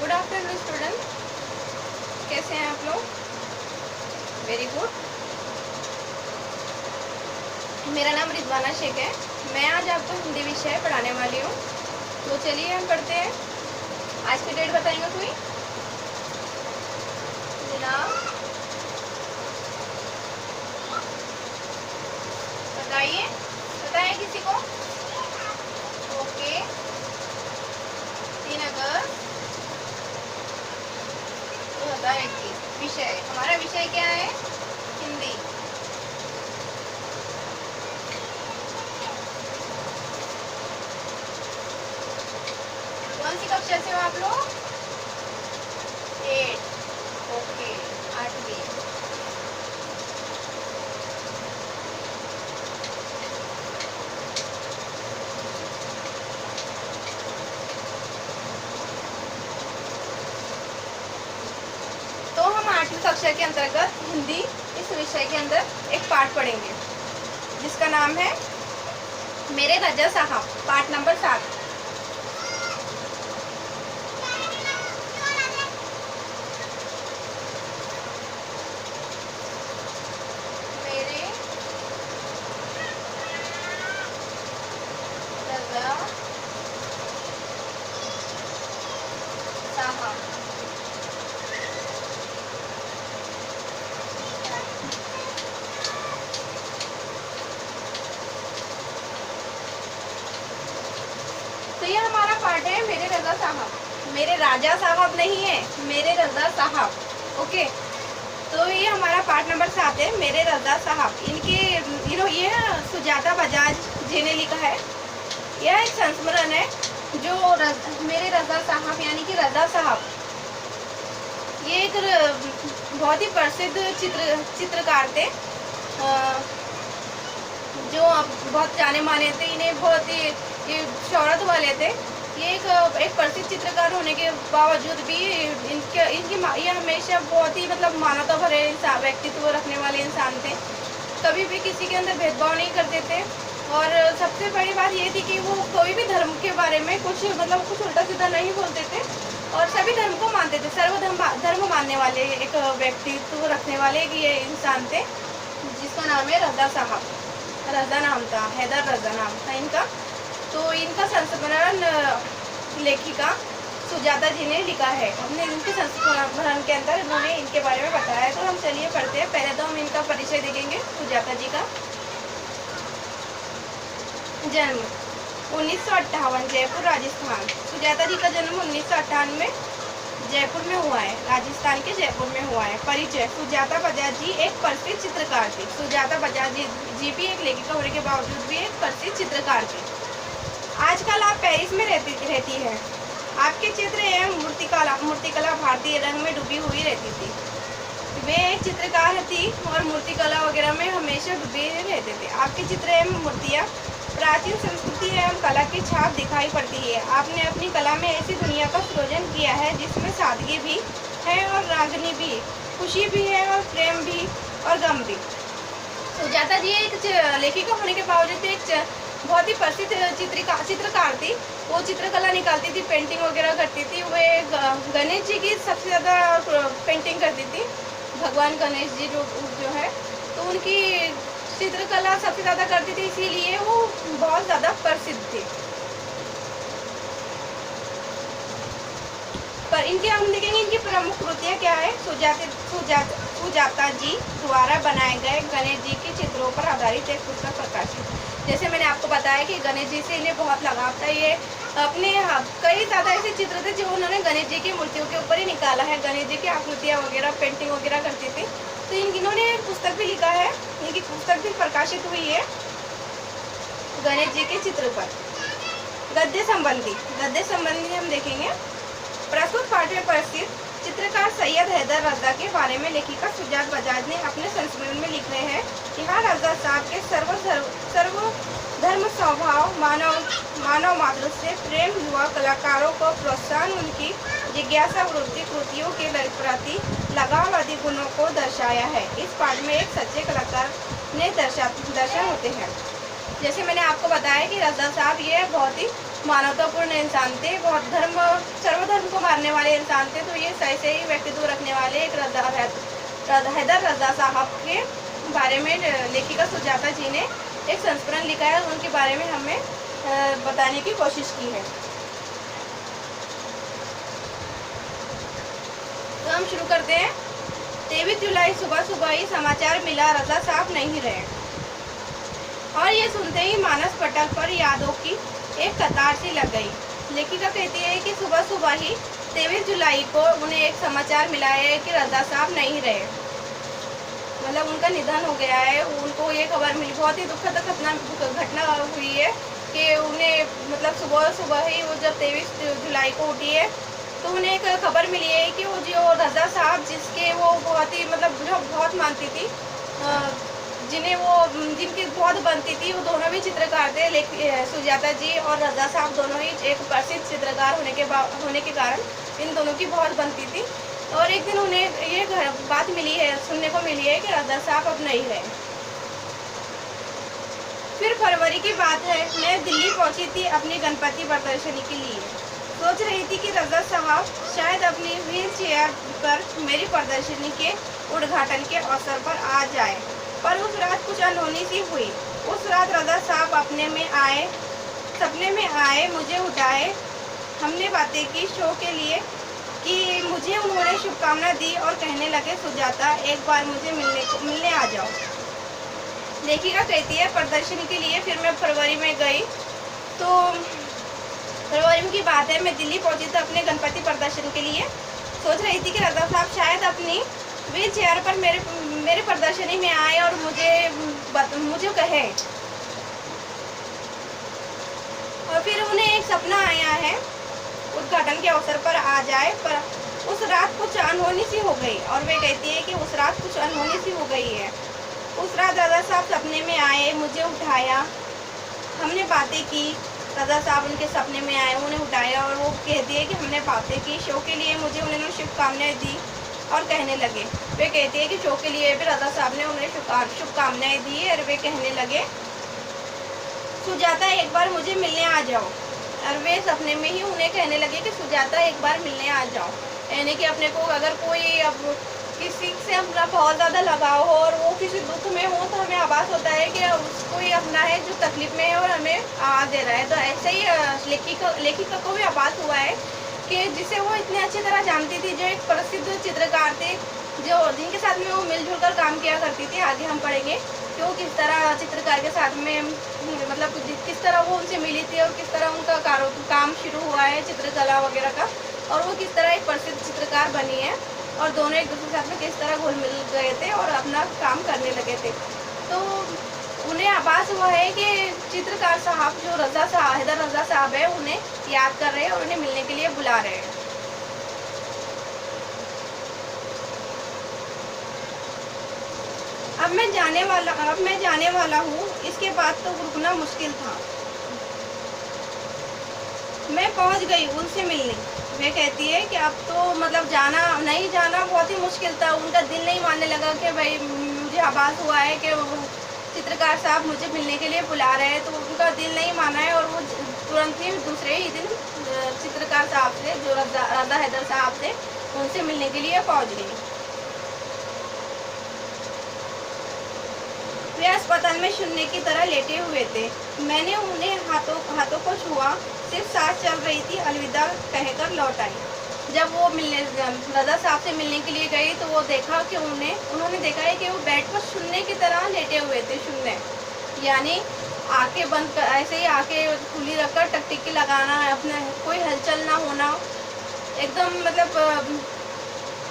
Good afternoon student, कैसे हैं आप लोग? Very good. मेरा नाम रिजवाना शेख है। मैं आज आपको हिंदी विषय पढ़ाने वाली हूँ। तो चलिए हम पढ़ते हैं। आज की डेट बताएंगे कोई? दिनांक बताइए, बताएं किसी को। ओके, 3 अगस्त 2021। विषय, हमारा विषय क्या है? हिंदी। कौन सी कक्षा से हो आप लोग? 8। ओके, 8वीं। तो हम 8वीं कक्षा के अंतर्गत हिंदी इस विषय के अंदर एक पाठ पढ़ेंगे जिसका नाम है मेरे रजा साहब, पाठ नंबर 7। मेरे रजा साहब। तो ये हमारा पाठ है मेरे रजा साहब। मेरे राजा साहब नहीं है, मेरे रजा साहब। ओके, तो ये हमारा पाठ नंबर 7 है, मेरे रजा साहब। इनके ये सुजाता बजाज जी ने लिखा है। यह एक संस्मरण है जो मेरे रजा साहब यानी कि रजा साहब, ये एक बहुत ही प्रसिद्ध चित्रकार थे, जो बहुत जाने माने थे। इन्हें बहुत ही ये शोहरत वाले थे। ये एक प्रसिद्ध चित्रकार होने के बावजूद भी ये हमेशा बहुत ही मतलब मानवता भरे इंसान, व्यक्तित्व रखने वाले इंसान थे। कभी भी किसी के अंदर भेदभाव नहीं करते थे। और सबसे बड़ी बात ये थी कि वो कोई भी धर्म के बारे में कुछ उल्टा सीधा नहीं बोलते थे और सभी धर्म को मानते थे। धर्म मानने वाले एक व्यक्तित्व रखने वाले ये इंसान थे जिसका नाम है रजा साहब। रजा नाम था, हैदर रजा नाम था इनका। तो इनका संस्मरण लेखिका सुजाता जी ने लिखा है। हमने इनके संस्मरण के अंदर उन्होंने इनके बारे में बताया है। तो हम चलिए पढ़ते हैं। पहले तो हम इनका परिचय देखेंगे सुजाता जी का। जन्म 1958, जयपुर राजस्थान। सुजाता जी का जन्म 1958 में जयपुर में हुआ है, राजस्थान के जयपुर में हुआ है। परिचय, सुजाता बजाज जी एक प्रसिद्ध चित्रकार थी। सुजाता बजाज जी भी एक लेखिका होने के बावजूद भी एक प्रसिद्ध चित्रकार थी। आजकल आप पेरिस में रहती है। आपके चित्र एवं मूर्तिकला भारतीय रंग में डूबी हुई रहती थी। वे एक चित्रकार थी और मूर्तिकला वगैरह में हमेशा डूबे रहते थे। आपके चित्र एवं मूर्तियाँ प्राचीन संस्कृति एवं कला की छाप दिखाई पड़ती है। आपने अपनी कला में ऐसी दुनिया का सृजन किया है जिसमें सादगी भी है और रागनी भी, खुशी भी है और प्रेम भी और गम भी। सुजाता जी एक लेखिका होने के बावजूद एक बहुत ही प्रसिद्ध चित्रकार थी। वो चित्रकला निकालती थी, पेंटिंग वगैरह करती थी। वे गणेश जी की सबसे ज़्यादा पेंटिंग करती थी। भगवान गणेश जी जो है, तो उनकी चित्रकला सबसे ज़्यादा करती थी, इसीलिए वो बहुत ज़्यादा प्रसिद्ध थी। पर इनके हम देखेंगे इनकी प्रमुख कृतियाँ क्या है। सुजाता जी द्वारा बनाए गए गणेश जी के चित्रों पर आधारित एक पुस्तक प्रकाशित। जैसे मैंने आपको बताया कि गणेश जी से इन्हें बहुत लगाव था। ये अपने कई ज़्यादा ऐसे चित्र थे जो उन्होंने गणेश जी की मूर्तियों के ऊपर ही निकाला है। गणेश जी की आकृतियाँ वगैरह पेंटिंग वगैरह करती थी। तो इन्होंने एक पुस्तक भी लिखा है, इनकी पुस्तक भी प्रकाशित हुई है गणेश जी के चित्र पर। गद्य संबंधी हम देखेंगे। प्रस्तुत पाठ में प्रसिद्ध चित्रकार सैयद हैदर रजा के बारे में लेखिका सुजाता बजाज ने अपने संस्मरण में लिखे हैं कि हाँ, रजा साहब के सर्वधर्म स्वभाव, मानव मातृ से प्रेम, युवा कलाकारों को प्रोत्साहन, उनकी जिज्ञासा वृत्ति, कृतियों के प्रति लगाव आदि गुणों को दर्शाया है। इस पाठ में एक सच्चे कलाकार ने दर्शन होते हैं। जैसे मैंने आपको बताया कि रजा साहब ये बहुत ही मानवतापूर्ण इंसान थे। बहुत सर्वधर्म को मानने रखने वाले इंसान थे। तो ये सही से ही व्यक्तित्व रखने वाले एक हैदर रजा साहब के बारे में लेखिका सुजाता जी ने एक संस्मरण लिखा है, उनके बारे में हमें बताने की कोशिश की है। तो हम शुरू करते हैं। 23 जुलाई सुबह सुबह ही समाचार मिला, रजा साहब नहीं रहे। और ये सुनते ही मानस पटल पर यादों की एक कतार सी लग गई। लेखिका कहती है कि सुबह सुबह ही 23 जुलाई को उन्हें एक समाचार मिला है कि रजा साहब नहीं रहे, मतलब उनका निधन हो गया है। उनको ये खबर मिली, बहुत ही दुखद घटना हुई है कि उन्हें मतलब सुबह सुबह ही वो जब 23 जुलाई को उठी है तो उन्हें एक खबर मिली है कि वो जो रजा साहब जिसके वो बहुत ही मतलब जो बहुत मानती थी, जिनकी बहुत बनती थी, वो दोनों भी चित्रकार थे। सुजाता जी और रजा साहब दोनों ही एक प्रसिद्ध चित्रकार होने के कारण इन दोनों की बहुत बनती थी। और एक दिन उन्हें ये बात मिली है, सुनने को मिली है कि रजा साहब अब नहीं रहे। फिर फरवरी की बात है, मैं दिल्ली पहुंची थी अपनी गणपति प्रदर्शनी के लिए। सोच रही थी कि रजा साहब शायद अपनी व्हील चेयर पर मेरी प्रदर्शनी के उद्घाटन के अवसर पर आ जाए, पर उस रात कुछ अनहोनी सी हुई। उस रात रजा साहब सपने में आए, मुझे उठाए, हमने बातें की शो के लिए कि मुझे उन्होंने शुभकामना दी और कहने लगे, सुजाता एक बार मुझे मिलने आ जाओ। लेखिका कहती है प्रदर्शनी के लिए फिर मैं फरवरी में गई। तो फरवरी की बात है, मैं दिल्ली पहुंची थी अपने गणपति प्रदर्शन के लिए। सोच रही थी कि रजा साहब शायद अपनी व्हील चेयर पर मेरे प्रदर्शनी में आए और मुझे कहे। और फिर उन्हें एक सपना आया है उद्घाटन के अवसर पर आ जाए, पर उस रात कुछ अनहोनी सी हो गई। और वे कहती है कि उस रात कुछ अनहोनी सी हो गई है। उस रात रजा साहब सपने में आए, मुझे उठाया, हमने बातें की। रजा साहब उनके सपने में आए, उन्हें उठाया और वो कहती है कि हमने बातें की। शो के लिए मुझे उन्होंने शुभकामनाएं दी और कहने लगे, वे कहती है कि शो के लिए भी रजा साहब ने उन्हें शुभकामनाएं दी और वे कहने लगे, सुजाता एक बार मुझे मिलने आ जाओ। और वे सपने में ही उन्हें कहने लगे कि सुजाता एक बार मिलने आ जाओ। यानी कि अपने को अगर कोई अब किसी से अपना बहुत ज़्यादा लगाव हो और वो किसी दुख में हो तो हमें आभास होता है कि कोई अपना है जो तकलीफ में है और हमें आवाज़ दे रहा है। तो ऐसे ही लेखिका को भी आभास हुआ है कि जिसे वो इतने अच्छी तरह जानती थी, जो एक प्रसिद्ध चित्रकार थे, जिनके साथ में वो मिलजुल कर काम किया करती थी। आगे हम पढ़ेंगे कि वो किस तरह चित्रकार के साथ में मतलब किस तरह वो उनसे मिली थी और किस तरह उनका काम शुरू हुआ है चित्रकला वगैरह का, और वो किस तरह एक प्रसिद्ध चित्रकार बनी है और दोनों एक दूसरे के साथ में किस तरह घुल मिल गए थे और अपना काम करने लगे थे। तो उन्हें आभास हुआ है कि चित्रकार साहब जो हैदर रजा साहब है उन्हें याद कर रहे हैं और उन्हें मिलने के लिए बुला रहे हैं। अब मैं जाने वाला हूँ, इसके बाद तो रुकना मुश्किल था। मैं पहुँच गई उनसे मिलने। वे कहती है कि अब तो मतलब नहीं जाना बहुत ही मुश्किल था। उनका दिल नहीं मानने लगा कि भाई मुझे आभास हुआ है कि चित्रकार साहब मुझे मिलने के लिए बुला रहे हैं, तो उनका दिल नहीं माना है और वो तुरंत ही दूसरे ही दिन चित्रकार साहब से, जो रजा हैदर साहब थे, उनसे मिलने के लिए पहुँच गई। वे अस्पताल में शून्य की तरह लेटे हुए थे। मैंने उन्हें हाथों को छुआ, सिर्फ सांस चल रही थी, अलविदा कहकर लौट आई। जब वो रजा साहब से मिलने के लिए गई तो वो देखा कि उन्होंने देखा है कि वो बेड पर शून्य की तरह लेटे हुए थे। शून्य यानी आंखें बंद कर, ऐसे ही आंखें खुली रखकर टकटकी लगाना, अपना कोई हलचल ना होना, एकदम मतलब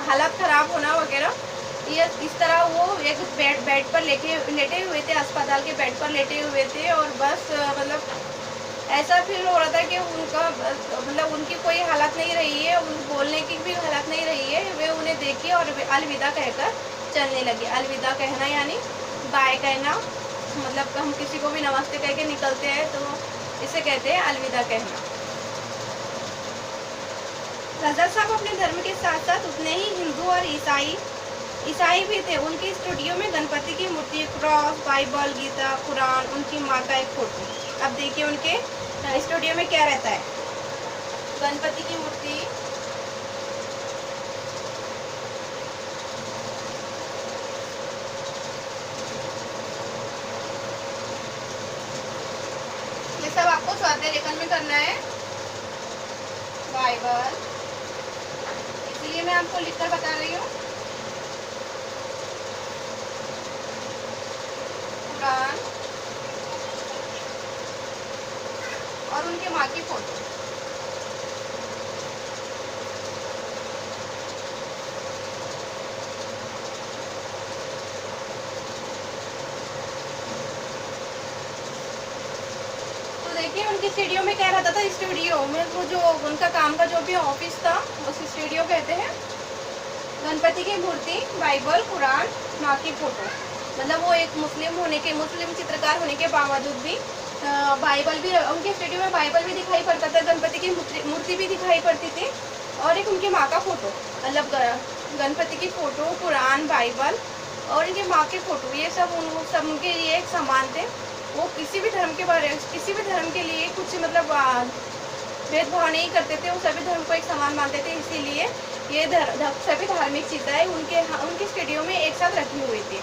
हालत खराब होना वगैरह। ये इस तरह वो एक बेड पर लेटे हुए थे, अस्पताल के बेड पर लेटे हुए थे और बस मतलब ऐसा फील हो रहा था कि उनका मतलब उनकी कोई हालत नहीं रही है, उन बोलने की भी हालत नहीं रही है। वे उन्हें देखी और अलविदा कहकर चलने लगी। अलविदा कहना यानी बाय कहना, मतलब हम किसी को भी नमस्ते कह के निकलते हैं तो इसे कहते हैं अलविदा कहना। रजा साहब अपने धर्म के साथ साथ उतने ही हिंदू और ईसाई भी थे। उनके स्टूडियो में गणपति की मूर्ति, क्रॉस, बाइबल, गीता, कुरान, उनकी माँ का एक फोटो। अब देखिए उनके स्टूडियो में क्या रहता है। गणपति की मूर्ति, स्वाध्याय लेखन में करना है बाइबल, इसलिए मैं आपको लिखकर बता रही हूँ। कुरान और उनके माँ की फोटो। देखिए उनकी स्टूडियो में क्या रहता था, स्टूडियो में वो जो उनका काम का जो भी ऑफिस था उस स्टूडियो कहते हैं। गणपति की मूर्ति, बाइबल, कुरान, माँ की फोटो। मतलब वो एक मुस्लिम चित्रकार होने के बावजूद भी बाइबल भी उनके स्टूडियो में, बाइबल भी दिखाई पड़ता था, गणपति की मूर्ति भी दिखाई पड़ती थी और एक उनकी माँ का फोटो। मतलब गणपति की फोटो, कुरान, बाइबल और इनकी माँ की फोटो, ये सब उनके लिए एक समान थे। वो किसी भी धर्म के लिए कुछ मतलब भेदभाव नहीं करते थे, वो सभी धर्म को एक समान मानते थे। इसीलिए ये सभी धार्मिक चीज़ें उनके स्टूडियो में एक साथ रखी हुई थी।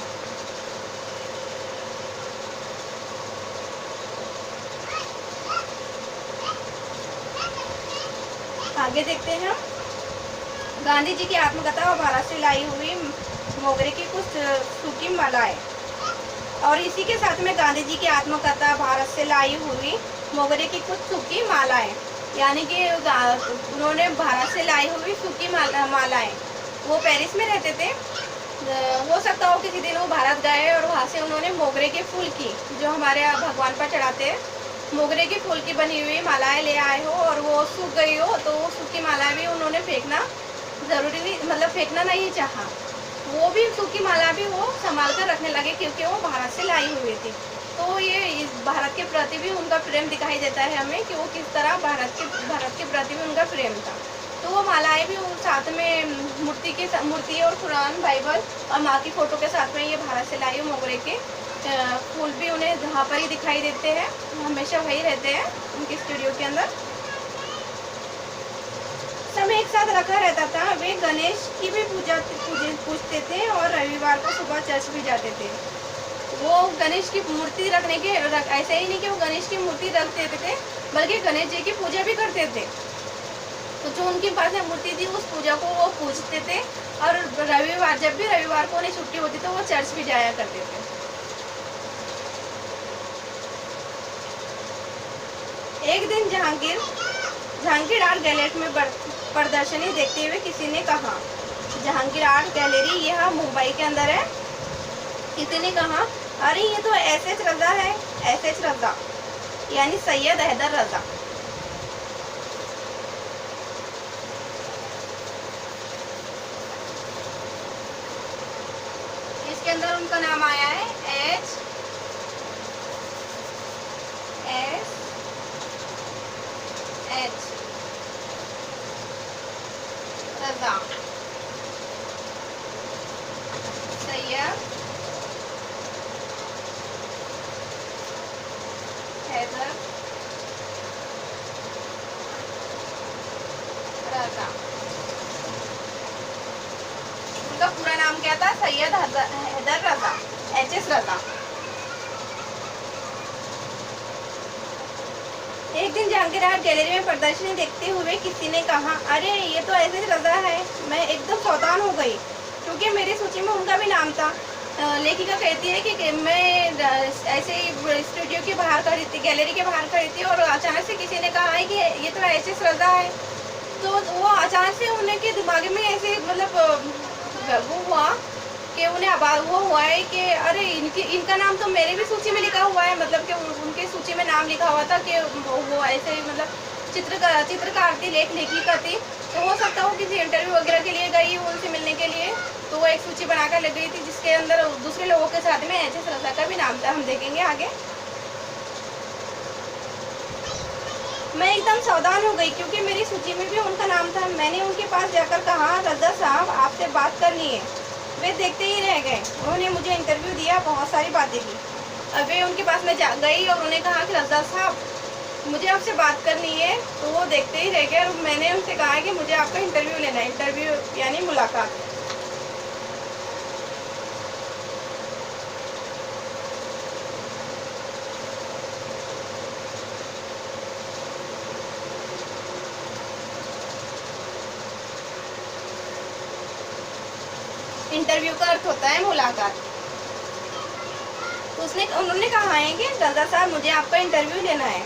आगे देखते हैं हम। गांधी जी की आत्मकथा और भारत से लाई हुई मोगरे की कुछ सूखी मालाएं। और इसी के साथ में गांधी जी की आत्मकथा, भारत से लाई हुई मोगरे की कुछ सूखी मालाएं, यानी कि उन्होंने भारत से लाई हुई सूखी मालाएं। वो पेरिस में रहते थे, हो सकता हो किसी दिन वो भारत गए और वहाँ से उन्होंने मोगरे के फूल की, जो हमारे भगवान पर चढ़ाते हैं, मोगरे के फूल की बनी हुई मालाएं ले आए हो और वो सूख गई हो, तो वो सूखी मालाएं भी उन्होंने फेंकना ज़रूरी नहीं, मतलब फेंकना नहीं चाहा। वो भी सूखी माला भी वो संभाल कर रखने लगे क्योंकि वो भारत से लाई हुई थी। तो ये इस भारत के प्रति भी उनका प्रेम दिखाई देता है हमें कि वो किस तरह भारत के प्रति भी उनका प्रेम था। तो वो मालाएं भी साथ में मूर्ति और कुरान, बाइबल और माँ की फोटो के साथ में ये भारत से लाई हुई मोगरे के फूल भी उन्हें जहाँ पर ही दिखाई देते हैं, हमेशा वही रहते हैं उनके स्टूडियो के अंदर। सब एक साथ रखा रहता था। वे गणेश की भी पूजते थे और रविवार को सुबह चर्च भी जाते थे। वो गणेश की मूर्ति रखने के ऐसे ही नहीं कि वो गणेश की मूर्ति रख देते थे, बल्कि गणेश जी की पूजा भी करते थे। तो जो उनके पास में मूर्ति थी उस पूजा को वो पूजते थे और जब भी रविवार को उन्हें छुट्टी होती तो वो चर्च भी जाया करते थे। एक दिन जहांगीर आर्ट गैलरी में प्रदर्शनी देखते हुए किसी ने कहा, जहांगीर आर्ट गैलरी यह मुंबई के अंदर है। किसी ने कहा, अरे ये तो एस.एच. रजा है। एस.एच. रजा यानी सैयद हैदर रजा। इसके अंदर उनका नाम आया है H.S. रजा, सैयद हैदर रजा। उनका पूरा नाम क्या था? सैयद हैदर रजा, H.S. रजा। एक दिन जहांगीर आर्ट गैलरी में प्रदर्शनी देखते हुए किसी ने कहा, अरे ये तो ऐसे रजा है। मैं एकदम सावधान हो गई क्योंकि मेरी सूची में उनका भी नाम था। लेखिका कहती है कि मैं ऐसे ही स्टूडियो के बाहर खड़ी थी, गैलरी के बाहर खड़ी थी और अचानक से किसी ने कहा है कि ये तो H.S. रजा है। तो वो अचानक से उनके दिमाग में ऐसे मतलब वो हुआ कि उन्हें वो हुआ है कि अरे इनका नाम तो मेरे भी सूची में लिखा हुआ है। मतलब कि उनके सूची में नाम लिखा हुआ था कि वो ऐसे ही मतलब चित्रकार थी, लेखिका थी। तो हो सकता हो किसी इंटरव्यू वगैरह के लिए गई उनसे मिलने के लिए, तो वो एक सूची बनाकर लग गई थी जिसके अंदर दूसरे लोगों के साथ में H.S. रजा का भी नाम था। हम देखेंगे आगे। मैं एकदम सावधान हो गई क्योंकि मेरी सूची में भी उनका नाम था। मैंने उनके पास जाकर कहा, रजा साहब आपसे बात करनी है। वे देखते ही रह गए। उन्होंने मुझे इंटरव्यू दिया, बहुत सारी बातें की। वे उनके पास में गई और उन्हें कहा कि रजा साहब मुझे आपसे बात करनी है। तो वो देखते ही रह गए और मैंने उनसे कहा कि मुझे आपका इंटरव्यू लेना है। इंटरव्यू यानी मुलाकात। इंटरव्यू का अर्थ होता है मुलाकात। तो उन्होंने कहा है कि रजा साहब मुझे आपका इंटरव्यू लेना है।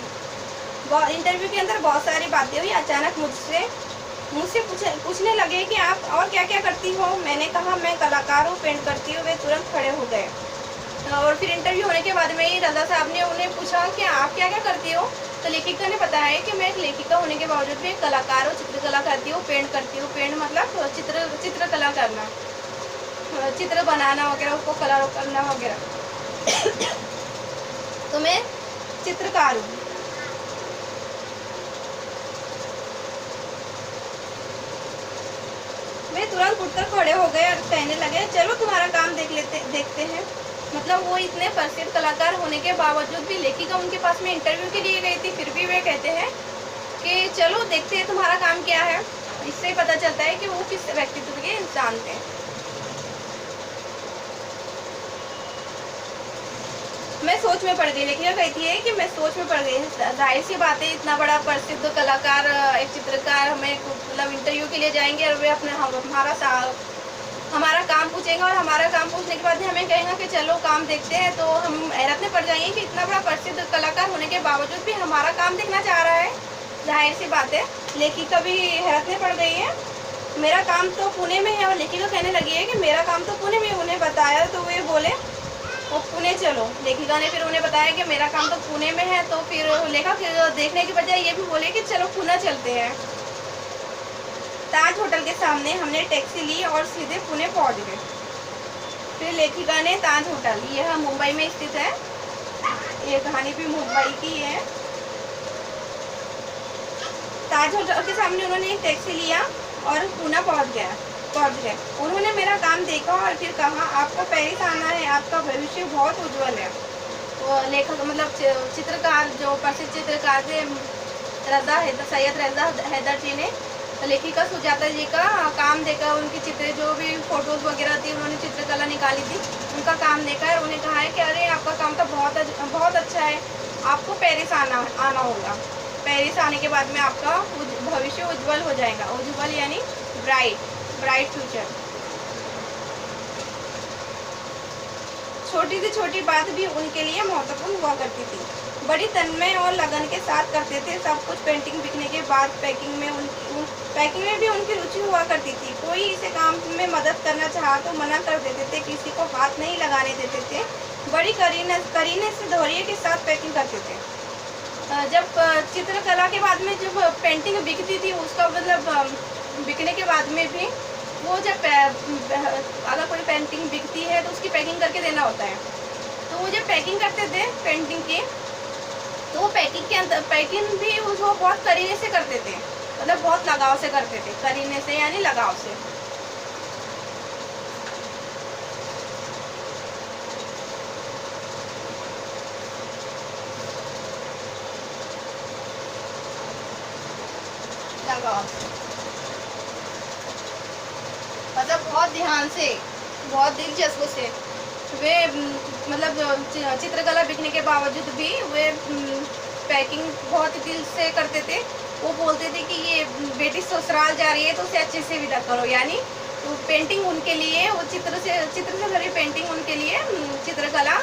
इंटरव्यू के अंदर बहुत सारी बातें हुई। अचानक मुझसे मुझसे पूछने लगे कि आप और क्या क्या करती हो। मैंने कहा मैं कलाकार हूँ, पेंट करती हूँ। वे तुरंत खड़े हो गए। और फिर इंटरव्यू होने के बाद में ही रजा साहब ने उन्हें पूछा कि आप क्या क्या करती हो। तो लेखिका ने बताया कि मैं एक लेखिका होने के बावजूद भी एक कलाकार हूँ, चित्रकला करती हूँ, पेंट करती हूँ। पेंट मतलब चित्रकला करना, चित्र बनाना वगैरह, उसको कलर करना वगैरह। तो मैं चित्रकार हूँ। वे तुरंत उठकर खड़े हो गए और कहने लगे चलो तुम्हारा काम देखते हैं। मतलब वो इतने प्रसिद्ध कलाकार होने के बावजूद भी लेखिका उनके पास में इंटरव्यू के लिए गई थी, फिर भी वे कहते हैं कि चलो देखते हैं तुम्हारा काम क्या है। इससे पता चलता है कि वो किस व्यक्तित्व के इंसान थे। मैं सोच में पड़ गई। लेखिका कहती है कि मैं सोच में पड़ गई। जाहिर सी बात है, इतना बड़ा प्रसिद्ध कलाकार, एक चित्रकार हमें मतलब इंटरव्यू के लिए जाएंगे और वे अपने हमारा काम पूछेंगे और हमारा काम पूछने के बाद हमें कहेंगे कि चलो काम देखते हैं। तो हम हैरत में पड़ जाएंगे कि इतना बड़ा प्रसिद्ध कलाकार होने के बावजूद भी हमारा काम देखना चाह रहा है। जाहिर सी बात है, लेखिका भी हैरत में पड़ गई है। मेरा काम तो पुणे में है। और लेखिका कहने लगी है कि मेरा काम तो पुणे में। उन्हें बताया तो वे बोले वो पुणे चलो। लेखिका ने फिर उन्हें बताया कि मेरा काम तो पुणे में है। तो फिर लेखक देखने के बजाय ये भी बोले कि चलो पुणे चलते हैं। ताज होटल के सामने हमने टैक्सी ली और सीधे पुणे पहुंच गए। फिर लेखिका ने ताज होटल, यह मुंबई में स्थित है, ये कहानी भी मुंबई की है। ताज होटल के सामने उन्होंने एक टैक्सी लिया और पुणे पहुंच गए। उन्होंने मेरा काम देखा और फिर कहा आपको पेरिस आना है, आपका भविष्य बहुत उज्जवल है। तो लेखक मतलब चित्रकार, जो प्रसिद्ध चित्रकार थे सैयद रजा हैदर जी ने लेखिका सुजाता जी का काम देखा। उनकी चित्र जो भी फोटोज वगैरह थी, उन्होंने चित्रकला निकाली थी, उनका काम देखा है। उन्हें कहा है कि अरे आपका काम तो बहुत अच्छा है, आपको पेरिस आना होगा। पेरिस आने के बाद में आपका भविष्य उज्जवल हो जाएगा। उज्जवल यानी ब्राइट फ्यूचर। छोटी से छोटी बात भी उनके लिए महत्वपूर्ण हुआ करती थी। बड़ी तन्मय और लगन के साथ करते थे सब कुछ। पेंटिंग बिकने के बाद पैकिंग में भी उनकी रुचि हुआ करती थी। कोई इसे काम में मदद करना चाहा तो मना कर देते थे, किसी को हाथ नहीं लगाने देते थे। बड़ी करीने से धैर्य के साथ पैकिंग करते थे। जब चित्रकला के बाद में जब पेंटिंग बिकती थी, उसका मतलब बिकने के बाद में भी वो जब अगर कोई पेंटिंग बिकती है तो उसकी पैकिंग करके देना होता है। तो वो जब पैकिंग करते थे पेंटिंग की, तो वो पैकिंग के अंदर पैकिंग भी वो बहुत करीने से करते थे, मतलब बहुत लगाव से करते थे। करीने से यानी लगाव से। मतलब बहुत ध्यान से, बहुत दिलचस्प से वे मतलब चित्रकला बिकने के बावजूद भी वे पैकिंग बहुत दिल से करते थे। वो बोलते थे कि ये बेटी ससुराल जा रही है तो उसे अच्छे से विदा करो। यानी तो पेंटिंग उनके लिए, वो चित्र से भरी पेंटिंग उनके लिए चित्रकला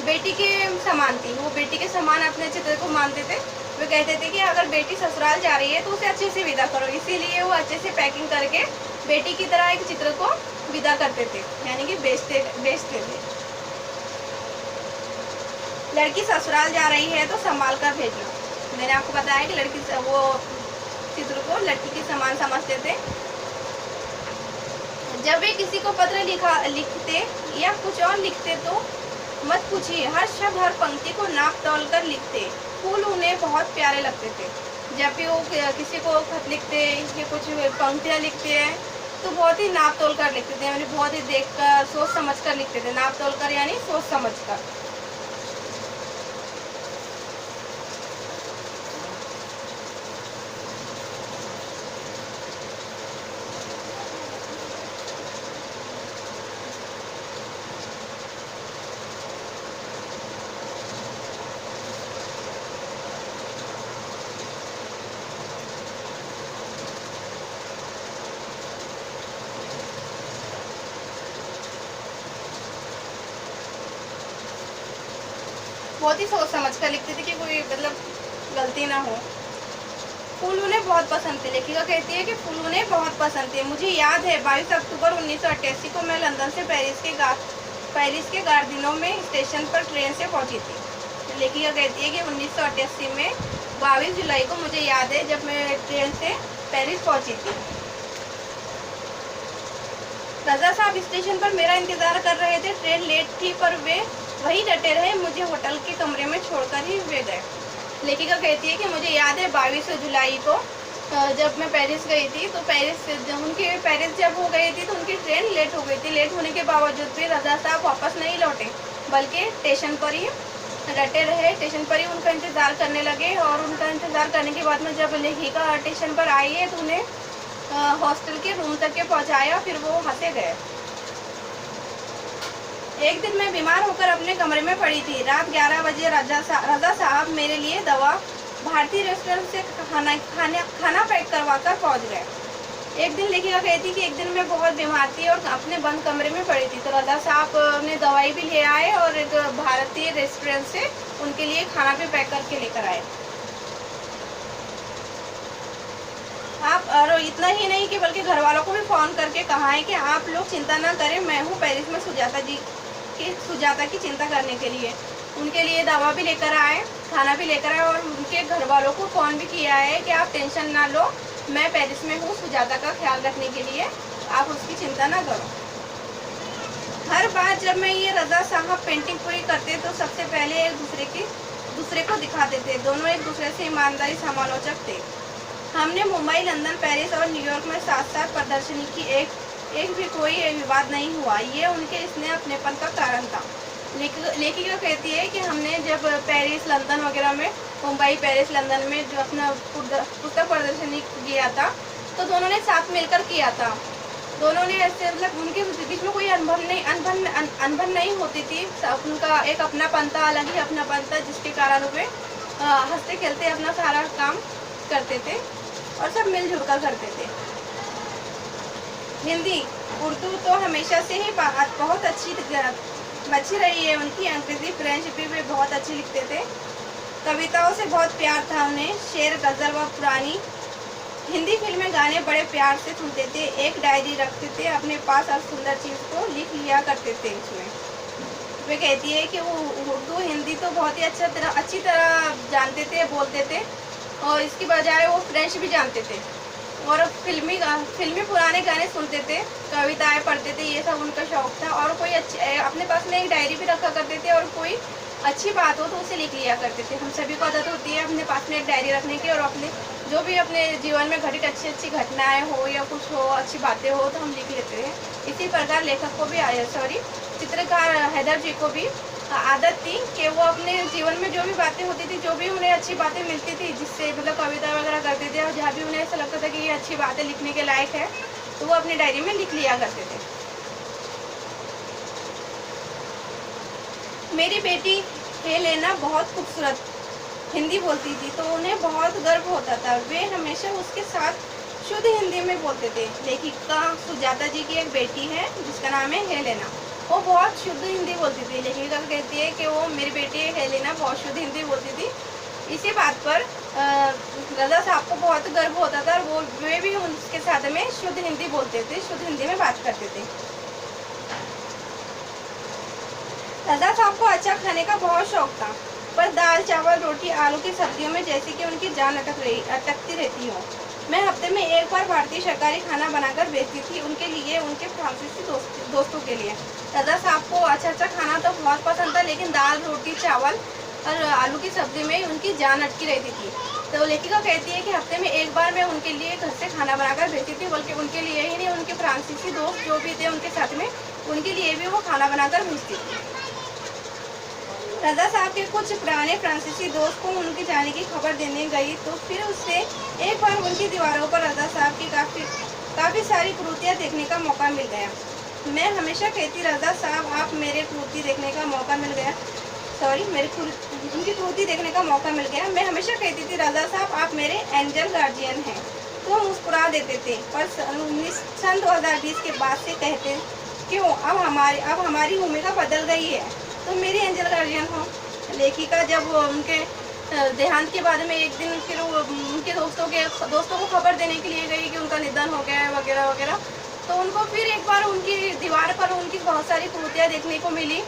बेटी के समान थी। वो बेटी के समान अपने चित्र को मानते थे। वे कहते थे कि अगर बेटी ससुराल जा रही है तो उसे अच्छे से विदा करो। इसीलिए वो अच्छे से पैकिंग करके बेटी की तरह एक चित्र को विदा करते थे, यानी कि बेचते थे। लड़की ससुराल जा रही है तो संभाल कर भेजना। मैंने आपको बताया कि लड़की वो चित्र को लड़की के समान समझते थे। जब वे किसी को पत्र लिखते या कुछ और लिखते तो मत पूछिए, हर शब्द हर पंक्ति को नाप तोल कर लिखते। फूल उन्हें बहुत प्यारे लगते थे। जब भी वो किसी को खत लिखते या कुछ पंक्तियाँ लिखते हैं तो बहुत ही नाप तोल कर लिखते थे, यानी बहुत ही देख कर सोच समझ कर लिखते थे। नाप तोल कर यानी सोच समझ कर। बहुत ही सोच समझ कर लिखती थी कि कोई मतलब गलती ना हो। फूल उन्हें बहुत पसंद थे। लेखिका कहती है कि फूल उन्हें बहुत पसंद थे। मुझे याद है 22 अक्टूबर 1988 को मैं लंदन से पेरिस के गार्दिनों में स्टेशन पर ट्रेन से पहुंची थी। लेखिका कहती है कि 1988 में 22 जुलाई को मुझे याद है जब मैं ट्रेन से पेरिस पहुंची थी। रजा साहब स्टेशन पर मेरा इंतजार कर रहे थे। ट्रेन लेट थी पर वे वही डटे रहे। मुझे होटल के कमरे में छोड़कर ही वे गए। लेखिका कहती है कि मुझे याद है 22 जुलाई को जब मैं पेरिस गई थी तो पेरिस जब हो गई थी तो उनकी ट्रेन लेट हो गई थी। लेट होने के बावजूद भी रजा साहब वापस नहीं लौटे बल्कि स्टेशन पर ही डटे रहे। स्टेशन पर ही उनका इंतज़ार करने लगे और उनका इंतज़ार करने के बाद में जब लेखिका स्टेशन पर आई है तो उन्हें हॉस्टल के रूम तक के पहुंचाया, फिर वो हंसे गए। एक दिन मैं बीमार होकर अपने कमरे में पड़ी थी। रात 11 बजे रजा साहब मेरे लिए दवा भारतीय रेस्टोरेंट से खाना पैक करवा कर पहुँच गए। एक दिन लेखिका कहती कि एक दिन मैं बहुत बीमार थी और अपने बंद कमरे में पड़ी थी तो रजा साहब ने दवाई भी ले आए और एक भारतीय रेस्टोरेंट से उनके लिए खाना भी पैक करके लेकर आए। आप और इतना ही नहीं कि बल्कि घर वालों को भी फ़ोन करके कहा है कि आप लोग चिंता ना करें, मैं हूँ पेरिस में सुजाता की चिंता करने के लिए। उनके लिए दवा भी लेकर आए, खाना भी लेकर आए और उनके घर वालों को फ़ोन भी किया है कि आप टेंशन ना लो, मैं पेरिस में हूँ सुजाता का ख्याल रखने के लिए, आप उसकी चिंता ना करो। हर बार जब मैं ये रजा साहब पेंटिंग पूरी करते तो सबसे पहले एक दूसरे को दिखाते थे। दोनों एक दूसरे से ईमानदारी समालोचक थे। हमने मुंबई, लंदन, पेरिस और न्यूयॉर्क में साथ साथ प्रदर्शनी की। एक भी कोई विवाद नहीं हुआ। ये उनके स्नेह अपनेपन का कारण था। लेखिका कहती है कि हमने जब पेरिस, लंदन वगैरह में, मुंबई, पेरिस, लंदन में जो अपना पुस्तक प्रदर्शनी किया था तो दोनों ने साथ मिलकर किया था। दोनों ने ऐसे मतलब उनके बीच में कोई अनबन नहीं होती थी। उनका एक अपनापन था, अलग ही अपनापन था, जिसके कारण वे हंसते खेलते अपना सारा काम करते थे और सब मिलजुल कर करते थे। हिंदी, उर्दू तो हमेशा से ही बहुत अच्छी रही है उनकी। अंग्रेजी, फ्रेंच भी वे बहुत अच्छी लिखते थे। कविताओं से बहुत प्यार था उन्हें। शेर, गज़ल व पुरानी हिंदी फिल्में, गाने बड़े प्यार से सुनते थे। एक डायरी रखते थे अपने पास और सुंदर चीज़ को लिख लिया करते थे उसमें। वे कहती है कि वो उर्दू, हिंदी तो बहुत ही अच्छी तरह जानते थे, बोलते थे और इसकी बजाय वो फ्रेंच भी जानते थे और फिल्मी पुराने गाने सुनते थे, कविताएं पढ़ते थे, ये सब उनका शौक था। और कोई अपने पास में एक डायरी भी रखा करते थे और कोई अच्छी बात हो तो उसे लिख लिया करते थे। हम सभी को आदत होती है अपने पास में एक डायरी रखने की और अपने जो भी अपने जीवन में घटित अच्छी घटनाएं हो या कुछ हो, अच्छी बातें हो तो हम लिख लेते हैं। इसी प्रकार लेखक को भी चित्रकार हैदर जी को भी आदत थी कि वो अपने जीवन में जो भी बातें होती थी, जो भी उन्हें अच्छी बातें मिलती थी, जिससे मतलब कविता वगैरह करते थे और जहाँ भी उन्हें ऐसा लगता था कि ये अच्छी बातें लिखने के लायक है तो वो अपनी डायरी में लिख लिया करते थे। मेरी बेटी हेलेना बहुत खूबसूरत हिंदी बोलती थी तो उन्हें बहुत गर्व होता था। वे हमेशा उसके साथ शुद्ध हिंदी में बोलते थे। लेखिका सुजाता जी की एक बेटी है जिसका नाम है हेलेना। वो बहुत शुद्ध हिंदी बोलती थी। लेखिका कहती है कि वो मेरी बेटी हेलेना बहुत शुद्ध हिंदी बोलती थी। इसी बात पर रजा साहब को बहुत गर्व होता था और वे भी उसके साथ में शुद्ध हिंदी बोलते थे, शुद्ध हिंदी में बात करते थे। रजा साहब को अच्छा खाने का बहुत शौक था, पर दाल, चावल, रोटी, आलू की सब्जियों में जैसे कि उनकी जान अटकती रहती हो। मैं हफ्ते में एक बार भारतीय शाकाहारी खाना बनाकर बेचती थी उनके लिए, उनके फ्रांसीसी दोस्तों के लिए। रजा साहब को अच्छा खाना तो बहुत पसंद था, लेकिन दाल, रोटी, चावल और आलू की सब्जी में उनकी जान अटकी रहती थी। तो लेखिका कहती है कि हफ्ते में एक बार मैं उनके लिए घर से खाना बनाकर भेजती थी, बल्कि उनके लिए ही नहीं, उनके फ्रांसीसी दोस्त जो भी थे उनके साथ में, उनके लिए भी वो खाना बनाकर भेजती थी। रजा साहब के कुछ पुराने फ्रांसीसी दोस्त को उनके जाने की खबर देने गई तो फिर उससे एक बार उनकी दीवारों पर रजा साहब की काफ़ी सारी कृतियाँ देखने का मौका मिल गया। मैं हमेशा कहती, रजा साहब आप मेरे कृति देखने का मौका मिल गया, उनकी कृति देखने का मौका मिल गया। मैं हमेशा कहती थी, रजा साहब आप मेरे एंजल गार्जियन हैं। तो मुस्कुरा देते थे, पर सन 2020 के बाद से कहते, क्यों अब हमारी भूमिका बदल गई है, तो मेरी एंजल गार्जियन हो। लेखिका जब उनके देहांत के बाद में एक दिन फिर वो उनके दोस्तों को खबर देने के लिए गई कि उनका निधन हो गया है वगैरह वगैरह। तो उनको फिर एक बार उनकी दीवार पर उनकी बहुत सारी कृतियाँ देखने को मिली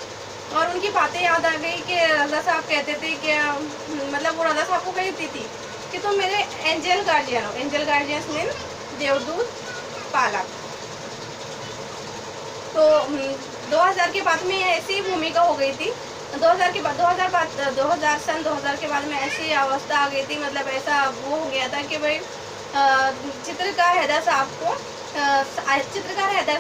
और उनकी बातें याद आ गई कि रज़ा साहब कहते थे कि मतलब वो रज़ा साहब को कहती थी कि तुम मेरे एंजल गार्जियन हो। एंजल गार्जियंस मीन देवदूत पालक। तो 2000 के बाद में ऐसी भूमिका हो गई थी। 2000 के बाद 2000 के बाद में ऐसी अवस्था आ गई थी, मतलब ऐसा वो हो गया था कि भाई चित्रकार हैदर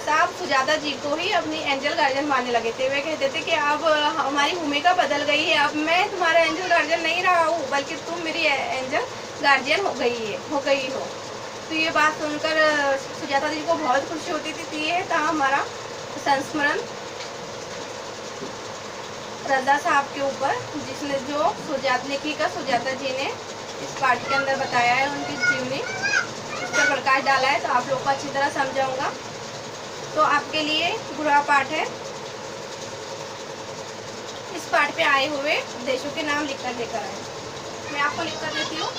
साहब सुजाता जी को ही अपनी एंजल गार्जियन मानने लगे थे। वे कहते थे कि अब हमारी भूमिका बदल गई है, अब मैं तुम्हारा एंजल गार्जियन नहीं रहा हूँ बल्कि तुम मेरी एंजल गार्जियन हो गई हो। तो ये बात सुनकर सुजाता जी को बहुत खुशी होती थी। तो ये था हमारा संस्मरण रज़ा साहब के ऊपर, जिसने जो लेखिका सुजाता जी ने इस पाठ के अंदर बताया है, उनकी जीवनी उस पर प्रकाश डाला है। तो आप लोग को अच्छी तरह समझाऊंगा। तो आपके लिए गृह पाठ है। इस पाठ पे आए हुए देशों के नाम लिखकर लेकर आए। मैं आपको लिख कर देती हूँ।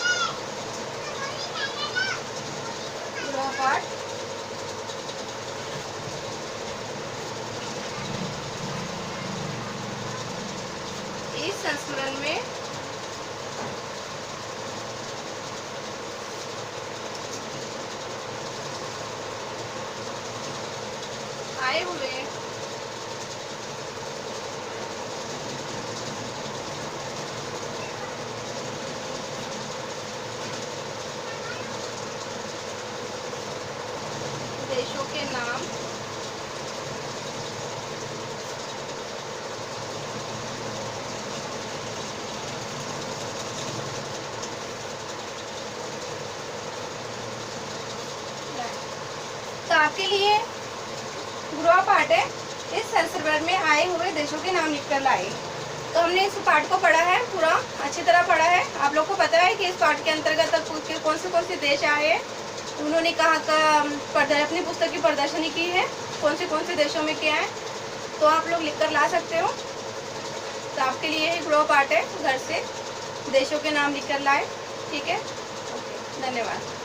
गृह पाठ इस संस्मरण में आए हुए देशों के नाम तो आपके लिए गृह पाठ है। इस संस्मरण में आए हुए देशों के नाम लिखकर लाए। तो हमने इस पाठ को पढ़ा है, पूरा अच्छी तरह पढ़ा है। आप लोग को पता है कि इस पाठ के अंतर्गत कौन से देश आए हैं। उन्होंने कहा का अपनी पुस्तक की प्रदर्शनी की है, कौन से देशों में किया है। तो आप लोग लिख कर ला सकते हो। तो आपके लिए यही गृह पाठ है, घर से देशों के नाम लिख कर लाए। ठीक है, ओके, धन्यवाद।